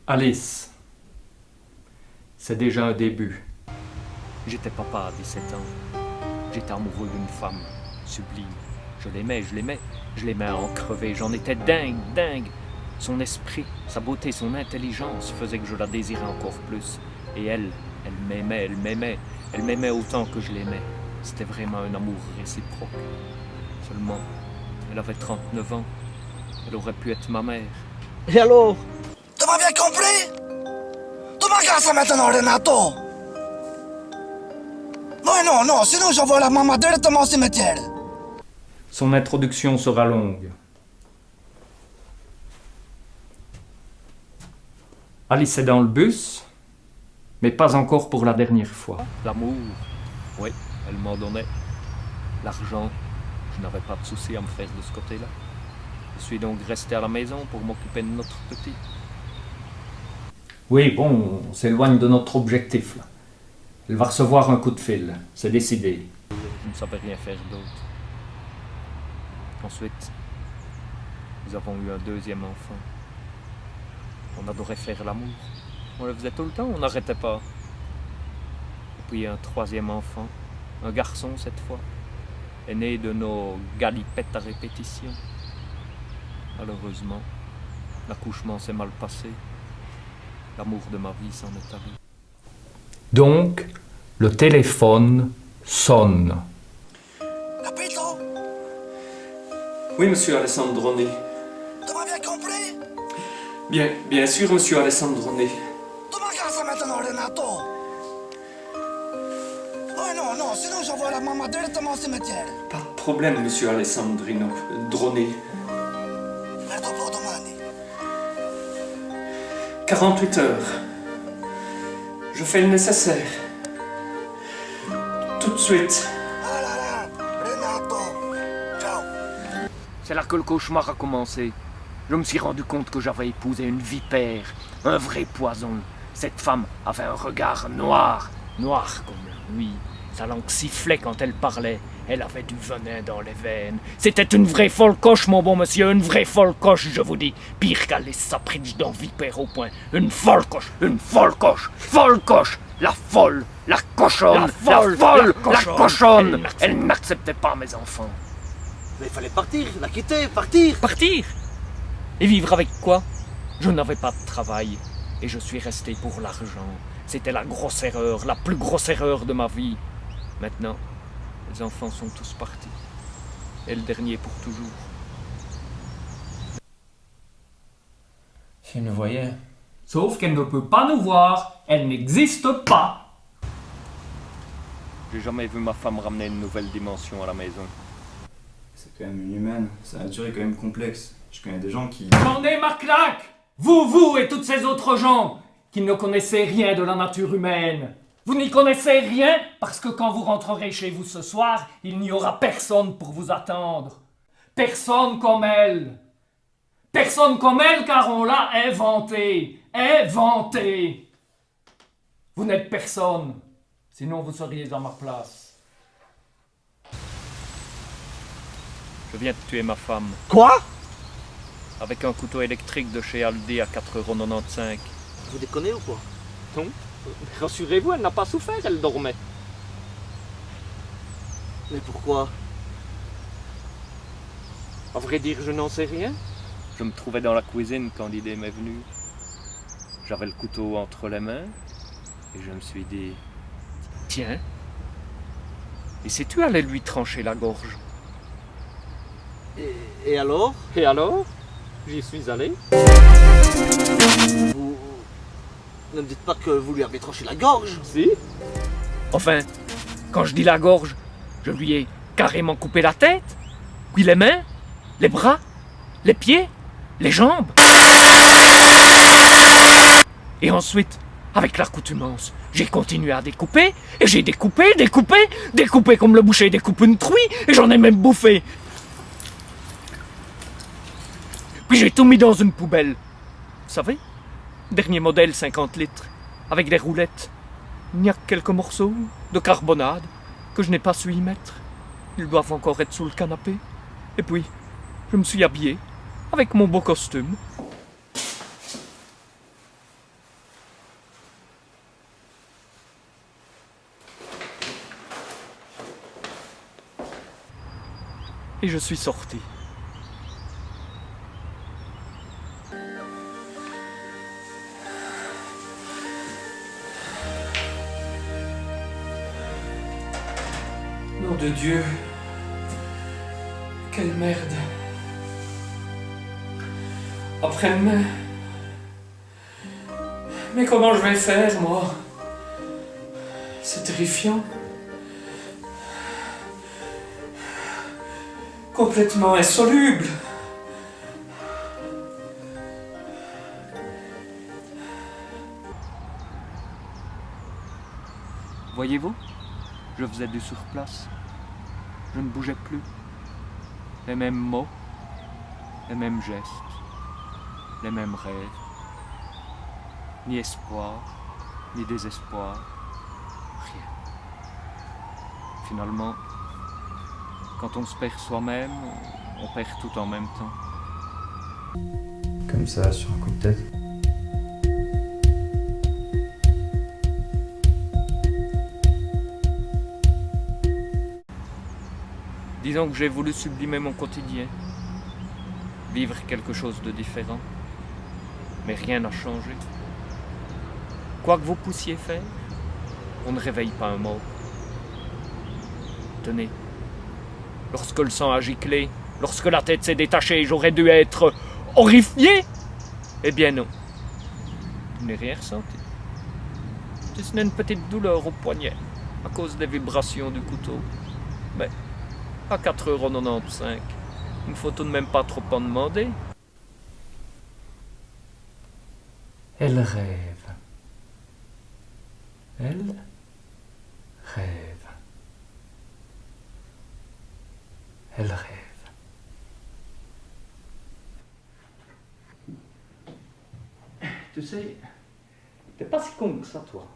Alice, c'est déjà un début. J'étais papa à 17 ans. J'étais amoureux d'une femme sublime. Je l'aimais, je l'aimais à en crever. J'en étais dingue. Son esprit, sa beauté, son intelligence faisaient que je la désirais encore plus. Et elle m'aimait autant que je l'aimais. C'était vraiment un amour réciproque. Seulement, elle avait 39 ans. Elle aurait pu être ma mère. Et alors? Tu m'as bien compris? Tu m'agaces maintenant, Renato! Non, sinon j'envoie la maman directement au cimetière. Son introduction sera longue. Alice est dans le bus, mais pas encore pour la dernière fois. L'amour, oui, elle m'en donnait. L'argent, je n'avais pas de souci à me faire de ce côté-là. Je suis donc resté à la maison pour m'occuper de notre petit. Oui, bon, on s'éloigne de notre objectif, là. Elle va recevoir un coup de fil, c'est décidé. Je ne savais rien faire d'autre. Ensuite, nous avons eu un deuxième enfant. On adorait faire l'amour. On le faisait tout le temps, on n'arrêtait pas. Et puis un troisième enfant, un garçon cette fois, est né de nos galipettes à répétition. Malheureusement, l'accouchement s'est mal passé. L'amour de ma vie s'en est allé. Donc, le téléphone sonne. Capito, Oui, monsieur Alessandroni. tu m'as bien compris? Bien sûr, monsieur Alessandroni. Tu m'agaces maintenant, Renato. Non, sinon j'envoie la maman directement au cimetière. Pas de problème, monsieur Alessandrino. Droni. Merdo pour domani. 48 heures. Je fais le nécessaire. Tout de suite. Ah là là, Renato. Ciao. C'est là que le cauchemar a commencé. Je me suis rendu compte que j'avais épousé une vipère, un vrai poison. Cette femme avait un regard noir comme la nuit. Sa langue sifflait quand elle parlait. Elle avait du venin dans les veines. C'était une vraie folle coche, mon bon monsieur, une vraie folle coche, je vous dis. Pire qu'Alice Sapridge dans Vipère au point. Une folle coche, la folle, la cochonne, la cochonne. Elle n'acceptait pas mes enfants. Mais il fallait partir, la quitter, partir. Partir? Et vivre avec quoi? Je n'avais pas de travail et je suis resté pour l'argent. C'était la grosse erreur, la plus grosse erreur de ma vie. Maintenant, les enfants sont tous partis. Et le dernier pour toujours. Si elle nous voyait. Sauf qu'elle ne peut pas nous voir. Elle n'existe pas. J'ai jamais vu ma femme ramener une nouvelle dimension à la maison. C'est quand même une humaine. Sa nature est quand même complexe. Je connais des gens qui... J'en ai ma claque! Vous et toutes ces autres gens qui ne connaissez rien de la nature humaine. Vous n'y connaissez rien parce que quand vous rentrerez chez vous ce soir, il n'y aura personne pour vous attendre. Personne comme elle. Personne comme elle car on l'a inventée. Inventée. Vous n'êtes personne. Sinon vous seriez à ma place. Je viens de tuer ma femme Quoi? avec un couteau électrique de chez Aldi à 4,95 €. Vous déconnez ou quoi? Non, rassurez-vous, elle n'a pas souffert, elle dormait. Mais pourquoi? À vrai dire, je n'en sais rien. Je me trouvais dans la cuisine quand l'idée m'est venue. J'avais le couteau entre les mains et je me suis dit, tiens, et si tu allais lui trancher la gorge? Et alors? Et alors? J'y suis allé. Vous... Ne me dites pas que vous lui avez tranché la gorge. Si. Enfin, quand je dis la gorge, je lui ai carrément coupé la tête, puis les mains, les bras, les pieds, les jambes. Et ensuite, avec l'accoutumance, j'ai continué à découper, et j'ai découpé comme le boucher découpe une truie, et j'en ai même bouffé. Puis j'ai tout mis dans une poubelle. Vous savez, dernier modèle 50 litres, avec des roulettes. Il n'y a que quelques morceaux de carbonade que je n'ai pas su y mettre. Ils doivent encore être sous le canapé. Et puis, je me suis habillé avec mon beau costume. Et je suis sorti. Nom de Dieu. Quelle merde. Après-demain. Mais comment je vais faire, moi? C'est terrifiant. Complètement insoluble. Voyez-vous, je faisais du surplace. Je ne bougeais plus. Les mêmes mots, les mêmes gestes, les mêmes rêves. Ni espoir, ni désespoir, rien. Finalement, quand on se perd soi-même, on perd tout en même temps. Comme ça, sur un coup de tête. Disons que j'ai voulu sublimer mon quotidien, vivre quelque chose de différent, mais rien n'a changé. Quoi que vous puissiez faire, on ne réveille pas un mort. Tenez, lorsque le sang a giclé, lorsque la tête s'est détachée, j'aurais dû être horrifié. Eh bien non, je n'ai rien ressenti. Si ce n'est une petite douleur au poignet, à cause des vibrations du couteau. Mais à 4,95 €, il ne faut tout de même pas trop en demander. Elle rêve. Elle rêve. Elle rêve. Tu sais, t'es pas si con que ça, toi.